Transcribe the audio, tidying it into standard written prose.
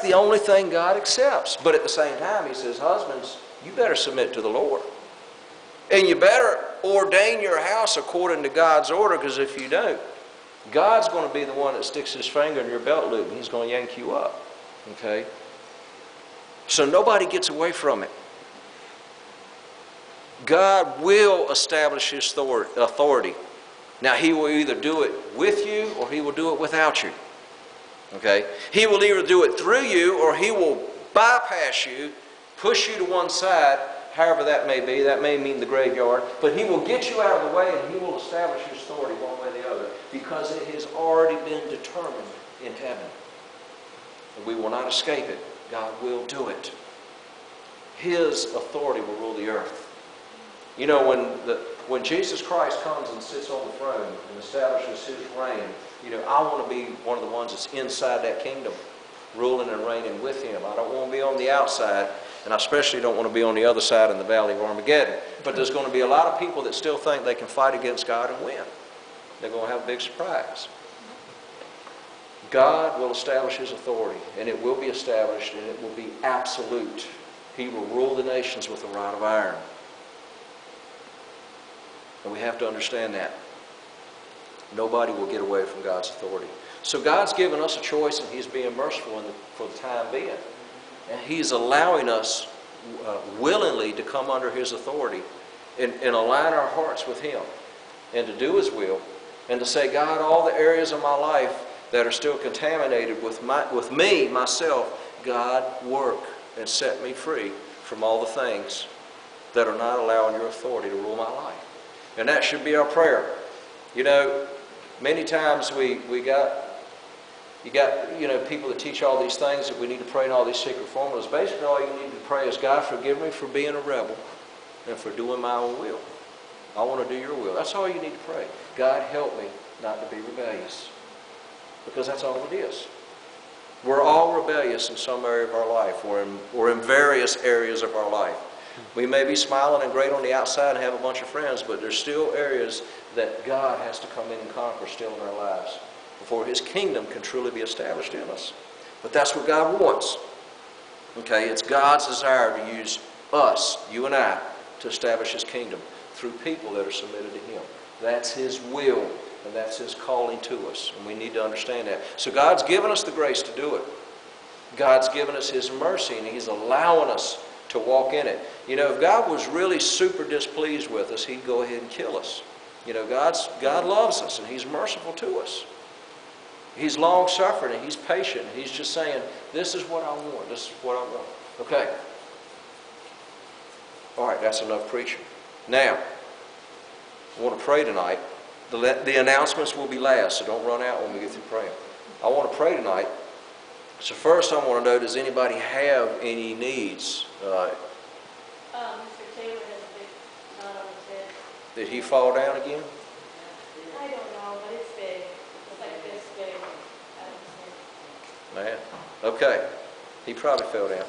the only thing God accepts. But at the same time, he says, husbands, you better submit to the Lord. And you better ordain your house according to God's order, because if you don't, God's going to be the one that sticks his finger in your belt loop and he's going to yank you up. Okay? So nobody gets away from it. God will establish his authority. Now, he will either do it with you or he will do it without you. Okay? He will either do it through you or he will bypass you, push you to one side, however that may be. That may mean the graveyard. But he will get you out of the way and he will establish his authority one way or the other, because it has already been determined in heaven. And we will not escape it. God will do it. His authority will rule the earth. You know, when Jesus Christ comes and sits on the throne and establishes his reign, you know, I want to be one of the ones that's inside that kingdom, ruling and reigning with him. I don't want to be on the outside, and I especially don't want to be on the other side in the valley of Armageddon. But there's going to be a lot of people that still think they can fight against God and win. They're going to have a big surprise. God will establish his authority, and it will be established, and it will be absolute. He will rule the nations with a rod of iron. And we have to understand that. Nobody will get away from God's authority. So God's given us a choice, and he's being merciful for the time being. And he's allowing us willingly to come under his authority and align our hearts with him and to do his will, and to say, God, all the areas of my life that are still contaminated with me, myself, God, work and set me free from all the things that are not allowing your authority to rule my life. And that should be our prayer. You know, many times you got people that teach all these things that we need to pray in all these secret formulas. Basically, all you need to pray is, God, forgive me for being a rebel and for doing my own will. I want to do your will. That's all you need to pray. God, help me not to be rebellious. Because that's all it is. We're all rebellious in some area of our life, or in various areas of our life. We may be smiling and great on the outside and have a bunch of friends, but there's still areas that God has to come in and conquer still in our lives before his kingdom can truly be established in us. But that's what God wants. Okay, it's God's desire to use us, you and I, to establish his kingdom through people that are submitted to him. That's his will, and that's his calling to us, and we need to understand that. So God's given us the grace to do it. God's given us his mercy, and he's allowing us to walk in it. You know, if God was really super displeased with us, he'd go ahead and kill us. You know, God loves us, and he's merciful to us. He's long-suffering, and he's patient. And he's just saying, this is what I want. This is what I want. Okay. All right, that's enough preaching. Now, I want to pray tonight. The announcements will be last, so don't run out when we get through praying. I want to pray tonight. So first I want to know, does anybody have any needs? Mr. Taylor has a big knot on his head. Did he fall down again? I don't know, but it's big. It's like this big. I don't know. Man, okay. He probably fell down.